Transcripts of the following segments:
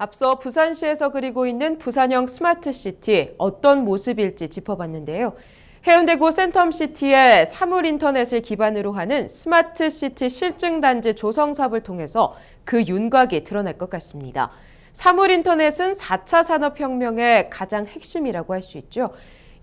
앞서 부산시에서 그리고 있는 부산형 스마트시티 어떤 모습일지 짚어봤는데요. 해운대구 센텀시티의 사물인터넷을 기반으로 하는 스마트시티 실증단지 조성 사업을 통해서 그 윤곽이 드러날 것 같습니다. 사물인터넷은 4차 산업혁명의 가장 핵심이라고 할 수 있죠.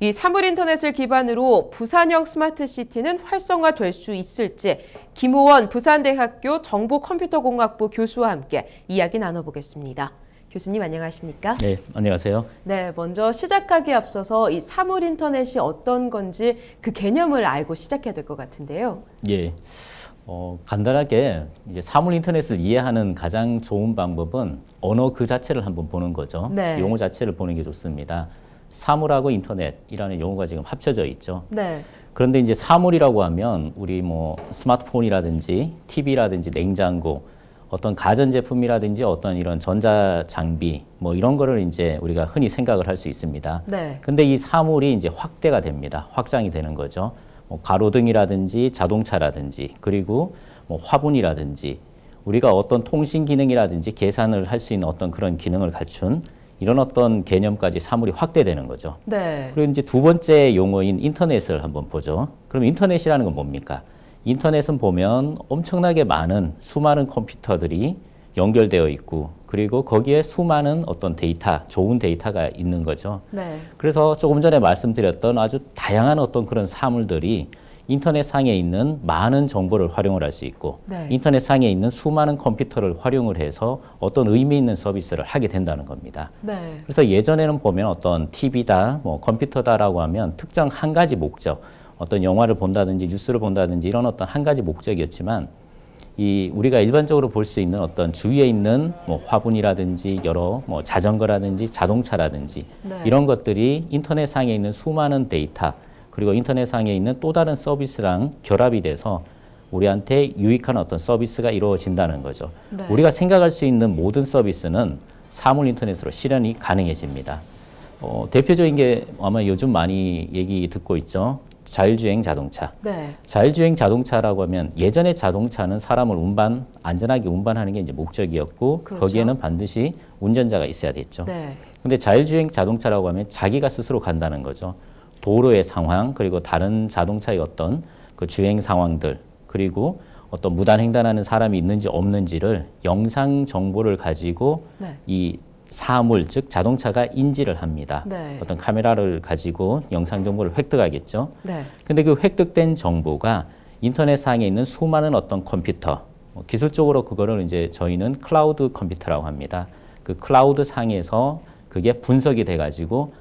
이 사물인터넷을 기반으로 부산형 스마트시티는 활성화될 수 있을지 김호원 부산대학교 정보컴퓨터공학부 교수와 함께 이야기 나눠보겠습니다. 교수님 안녕하십니까? 네, 안녕하세요. 네, 먼저 시작하기에 앞서서 이 사물인터넷이 어떤 건지 그 개념을 알고 시작해야 될 것 같은데요. 예, 간단하게 이제 사물인터넷을 이해하는 가장 좋은 방법은 언어 그 자체를 한번 보는 거죠. 네. 용어 자체를 보는 게 좋습니다. 사물하고 인터넷이라는 용어가 지금 합쳐져 있죠. 네. 그런데 이제 사물이라고 하면 우리 뭐 스마트폰이라든지 TV라든지 냉장고 어떤 가전제품이라든지 어떤 이런 전자장비 뭐 이런 거를 이제 우리가 흔히 생각을 할 수 있습니다. 네. 근데 이 사물이 이제 확대가 됩니다. 확장이 되는 거죠. 뭐 가로등이라든지 자동차라든지 그리고 뭐 화분이라든지 우리가 어떤 통신 기능이라든지 계산을 할 수 있는 어떤 그런 기능을 갖춘 이런 어떤 개념까지 사물이 확대되는 거죠. 네. 그리고 이제 두 번째 용어인 인터넷을 한번 보죠. 그럼 인터넷이라는 건 뭡니까? 인터넷은 보면 엄청나게 많은 수많은 컴퓨터들이 연결되어 있고 그리고 거기에 수많은 어떤 데이터, 좋은 데이터가 있는 거죠. 네. 그래서 조금 전에 말씀드렸던 아주 다양한 어떤 그런 사물들이 인터넷 상에 있는 많은 정보를 활용을 할 수 있고 네. 인터넷 상에 있는 수많은 컴퓨터를 활용을 해서 어떤 의미 있는 서비스를 하게 된다는 겁니다. 네. 그래서 예전에는 보면 어떤 TV다, 뭐 컴퓨터다라고 하면 특정 한 가지 목적, 어떤 영화를 본다든지 뉴스를 본다든지 이런 어떤 한 가지 목적이었지만 이 우리가 일반적으로 볼 수 있는 어떤 주위에 있는 뭐 화분이라든지 여러 뭐 자전거라든지 자동차라든지 네. 이런 것들이 인터넷상에 있는 수많은 데이터 그리고 인터넷상에 있는 또 다른 서비스랑 결합이 돼서 우리한테 유익한 어떤 서비스가 이루어진다는 거죠. 네. 우리가 생각할 수 있는 모든 서비스는 사물 인터넷으로 실현이 가능해집니다. 대표적인 게 아마 요즘 많이 얘기 듣고 있죠. 자율주행 자동차. 네. 자율주행 자동차라고 하면 예전에 자동차는 사람을 안전하게 운반하는 게 이제 목적이었고 그렇죠. 거기에는 반드시 운전자가 있어야 됐죠. 네. 근데 자율주행 자동차라고 하면 자기가 스스로 간다는 거죠. 도로의 상황 그리고 다른 자동차의 어떤 그 주행 상황들 그리고 어떤 무단횡단하는 사람이 있는지 없는지를 영상 정보를 가지고 네. 이 사물, 즉 자동차가 인지를 합니다. 네. 어떤 카메라를 가지고 영상 정보를 획득하겠죠. 네. 근데 그 획득된 정보가 인터넷상에 있는 수많은 어떤 컴퓨터, 기술적으로 그거를 이제 저희는 클라우드 컴퓨터라고 합니다. 그 클라우드 상에서 그게 분석이 돼가지고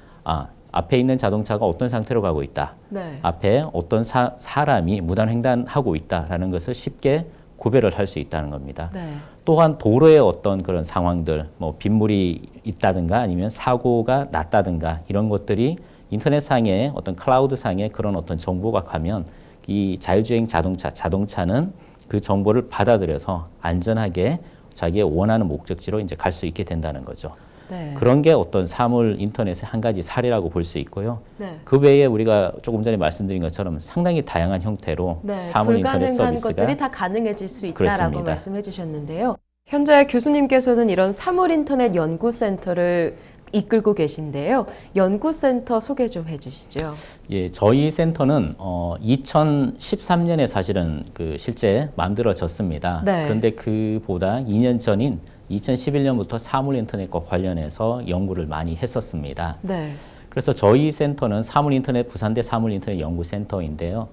앞에 있는 자동차가 어떤 상태로 가고 있다. 네. 앞에 어떤 사람이 무단횡단하고 있다라는 것을 쉽게 구별을 할 수 있다는 겁니다. 네. 또한 도로의 어떤 그런 상황들, 뭐 빗물이 있다든가 아니면 사고가 났다든가 이런 것들이 인터넷상에 어떤 클라우드상에 그런 어떤 정보가 가면 이 자율주행 자동차는 그 정보를 받아들여서 안전하게 자기의 원하는 목적지로 이제 갈 수 있게 된다는 거죠. 네. 그런 게 어떤 사물 인터넷의 한 가지 사례라고 볼 수 있고요. 네. 그 외에 우리가 조금 전에 말씀드린 것처럼 상당히 다양한 형태로 네. 사물 인터넷 불가능한 서비스가 것들이 다 가능해질 수 있다라고 그렇습니다. 말씀해 주셨는데요. 현재 교수님께서는 이런 사물 인터넷 연구센터를 이끌고 계신데요. 연구센터 소개 좀 해주시죠. 예, 저희 센터는 2013년에 사실은 실제 만들어졌습니다. 네. 그런데 그보다 2년 전인 2011년부터 사물 인터넷과 관련해서 연구를 많이 했었습니다. 네. 그래서 저희 센터는 사물인터넷 부산대 사물인터넷 연구센터인데요.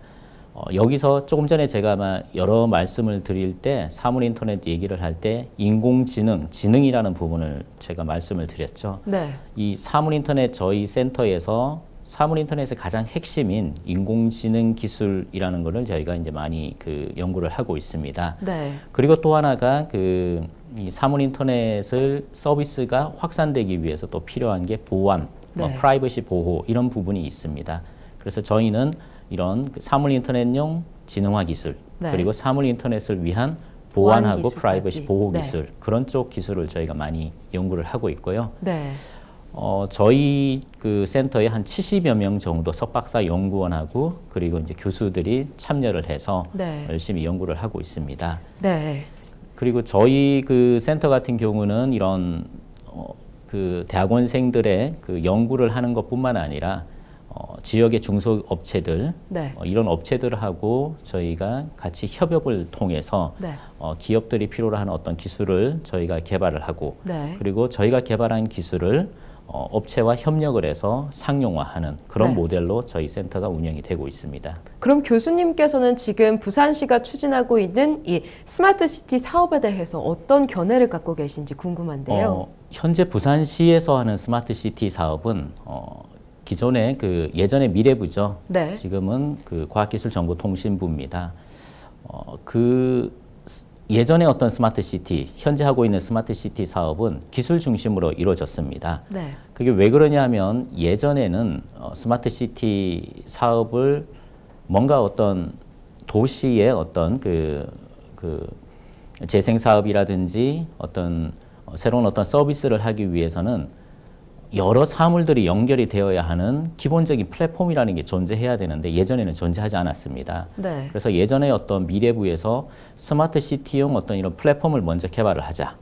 여기서 조금 전에 제가 아마 여러 말씀을 드릴 때 사물인터넷 얘기를 할 때 인공지능, 지능이라는 부분을 제가 말씀을 드렸죠. 네. 이 사물인터넷 저희 센터에서 사물인터넷의 가장 핵심인 인공지능 기술이라는 것을 저희가 이제 많이 연구를 하고 있습니다. 네. 그리고 또 하나가 이 사물인터넷을 서비스가 확산되기 위해서 또 필요한 게 보안, 네. 프라이버시 보호 이런 부분이 있습니다. 그래서 저희는 이런 사물인터넷용 지능화 기술 네. 그리고 사물인터넷을 위한 보안하고 기술까지. 프라이버시 보호 네. 기술 그런 쪽 기술을 저희가 많이 연구를 하고 있고요. 네. 저희 그 센터에 한 70여 명 정도 석박사 연구원하고 그리고 이제 교수들이 참여를 해서 네. 열심히 연구를 하고 있습니다. 네. 그리고 저희 그 센터 같은 경우는 이런 그 대학원생들의 그 연구를 하는 것뿐만 아니라 지역의 중소업체들 네. 이런 업체들하고 저희가 같이 협업을 통해서 네. 기업들이 필요로 하는 어떤 기술을 저희가 개발을 하고 네. 그리고 저희가 개발한 기술을 업체와 협력을 해서 상용화하는 그런 네. 모델로 저희 센터가 운영이 되고 있습니다. 그럼 교수님께서는 지금 부산시가 추진하고 있는 이 스마트시티 사업에 대해서 어떤 견해를 갖고 계신지 궁금한데요. 현재 부산시에서 하는 스마트시티 사업은 기존의 그 예전의 미래부죠. 네. 지금은 그 과학기술정보통신부입니다. 그 예전에 어떤 스마트시티, 현재 하고 있는 스마트시티 사업은 기술 중심으로 이루어졌습니다. 네. 그게 왜 그러냐면 예전에는 스마트시티 사업을 뭔가 어떤 도시의 어떤 그 재생 사업이라든지 어떤 새로운 어떤 서비스를 하기 위해서는 여러 사물들이 연결이 되어야 하는 기본적인 플랫폼이라는 게 존재해야 되는데 예전에는 존재하지 않았습니다. 네. 그래서 예전에 어떤 미래부에서 스마트 시티용 어떤 이런 플랫폼을 먼저 개발을 하자.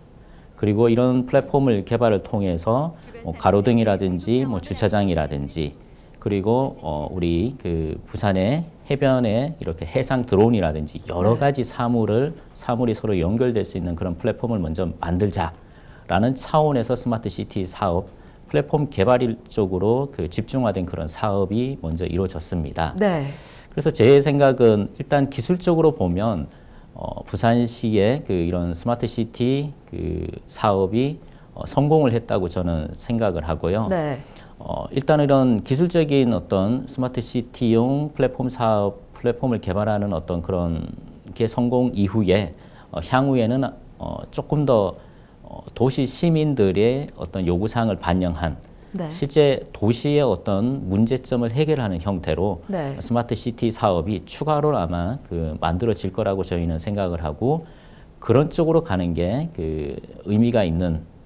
그리고 이런 플랫폼을 개발을 통해서 가로등이라든지 주차장이라든지 그리고 우리 그 부산의 해변에 이렇게 해상 드론이라든지 여러 가지 사물이 서로 연결될 수 있는 그런 플랫폼을 먼저 만들자라는 차원에서 스마트 시티 사업 플랫폼 개발 쪽으로 그 집중화된 그런 사업이 먼저 이루어졌습니다. 네. 그래서 제 생각은 일단 기술적으로 보면 부산시의 그 이런 스마트 시티 그 사업이 성공을 했다고 저는 생각을 하고요. 네. 일단 이런 기술적인 어떤 스마트 시티용 플랫폼을 개발하는 어떤 그런 게 성공 이후에 향후에는 조금 더 도시 시민들의 어떤 요구사항을 반영한 네. 실제 도시의 어떤 문제점을 해결하는 형태로 네. 스마트 시티 사업이 추가로 아마 만들어질 거라고 저희는 생각을 하고 그런 쪽으로 가는 게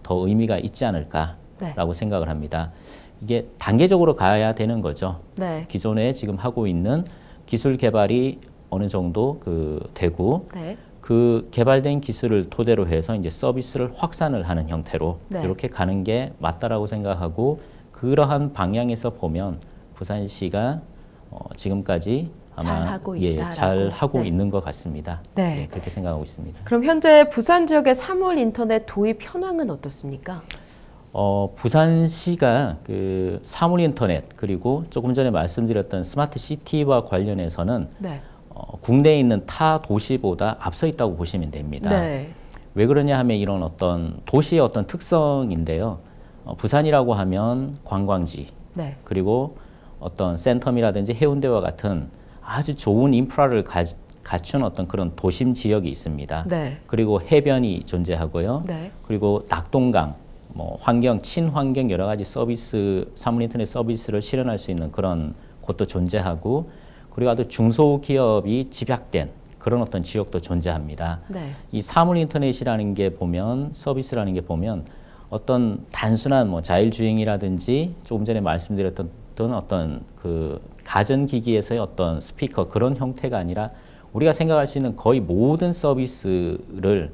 더 의미가 있지 않을까라고 생각을 합니다. 이게 단계적으로 가야 되는 거죠. 네. 기존에 지금 하고 있는 기술 개발이 어느 정도 되고 네. 그 개발된 기술을 토대로 해서 이제 서비스를 확산을 하는 형태로 네. 이렇게 가는 게 맞다라고 생각하고 그러한 방향에서 보면 부산시가 지금까지 아마 잘 하고 네. 있는 것 같습니다. 네. 예, 그렇게 생각하고 있습니다. 그럼 현재 부산 지역의 사물 인터넷 도입 현황은 어떻습니까? 부산시가 그 사물 인터넷 그리고 조금 전에 말씀드렸던 스마트 시티와 관련해서는 네. 국내에 있는 타 도시보다 앞서 있다고 보시면 됩니다. 네. 왜 그러냐 하면 이런 어떤 도시의 어떤 특성인데요. 부산이라고 하면 관광지 네. 그리고 어떤 센텀이라든지 해운대와 같은 아주 좋은 인프라를 갖춘 어떤 그런 도심 지역이 있습니다. 네. 그리고 해변이 존재하고요. 네. 그리고 낙동강, 친환경 여러 가지 사물 인터넷 서비스를 실현할 수 있는 그런 곳도 존재하고 그리고 아주 중소기업이 집약된 그런 어떤 지역도 존재합니다. 네. 이 사물 인터넷이라는 게 서비스라는 게 어떤 단순한 자율주행이라든지 조금 전에 말씀드렸던 어떤 그 가전기기에서의 어떤 스피커 그런 형태가 아니라 우리가 생각할 수 있는 거의 모든 서비스를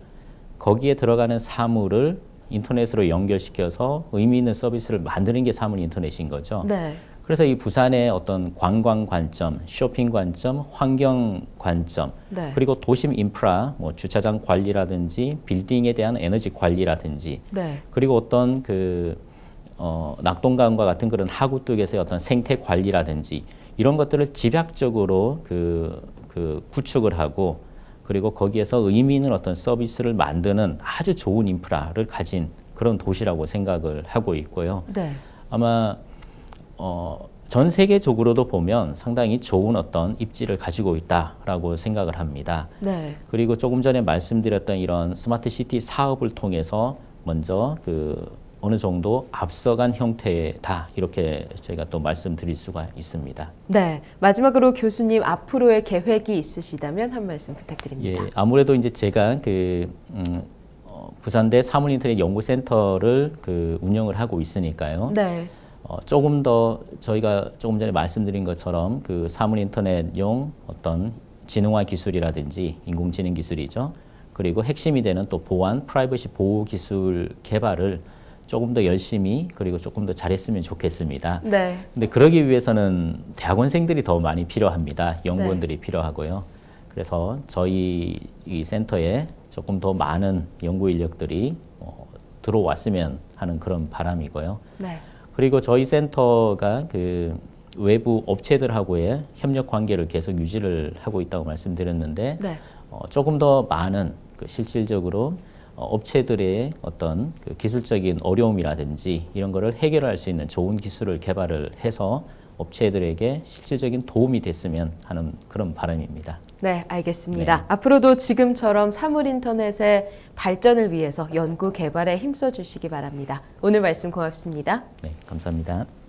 거기에 들어가는 사물을 인터넷으로 연결시켜서 의미 있는 서비스를 만드는 게 사물 인터넷인 거죠. 네. 그래서 이 부산의 어떤 관광 관점, 쇼핑 관점, 환경 관점, 네. 그리고 도심 인프라, 주차장 관리라든지 빌딩에 대한 에너지 관리라든지, 네. 그리고 어떤 낙동강과 같은 그런 하구뚝에서의 어떤 생태 관리라든지 이런 것들을 집약적으로 구축을 하고 그리고 거기에서 의미 있는 어떤 서비스를 만드는 아주 좋은 인프라를 가진 그런 도시라고 생각을 하고 있고요. 네. 아마 전 세계적으로도 보면 상당히 좋은 어떤 입지를 가지고 있다라고 생각을 합니다. 네. 그리고 조금 전에 말씀드렸던 이런 스마트 시티 사업을 통해서 먼저 어느 정도 앞서간 형태다 이렇게 저희가 또 말씀드릴 수가 있습니다. 네, 마지막으로 교수님 앞으로의 계획이 있으시다면 한 말씀 부탁드립니다. 예, 아무래도 이제 제가 부산대 사물인터넷 연구센터를 운영을 하고 있으니까요. 네. 조금 더 저희가 조금 전에 말씀드린 것처럼 그 사물인터넷용 어떤 지능화 기술이라든지 인공지능 기술이죠. 그리고 핵심이 되는 또 보안, 프라이버시 보호 기술 개발을 조금 더 열심히 그리고 조금 더 잘했으면 좋겠습니다. 네. 근데 그러기 위해서는 대학원생들이 더 많이 필요합니다. 연구원들이 필요하고요. 그래서 저희 이 센터에 조금 더 많은 연구 인력들이 들어왔으면 하는 그런 바람이고요. 네. 그리고 저희 센터가 그 외부 업체들하고의 협력 관계를 계속 유지를 하고 있다고 말씀드렸는데 네. 조금 더 많은 실질적으로 업체들의 어떤 그 기술적인 어려움이라든지 이런 거를 해결할 수 있는 좋은 기술을 개발을 해서 업체들에게 실질적인 도움이 됐으면 하는 그런 바람입니다. 네, 알겠습니다. 네. 앞으로도 지금처럼 사물인터넷의 발전을 위해서 연구 개발에 힘써 주시기 바랍니다. 오늘 말씀 고맙습니다. 네, 감사합니다.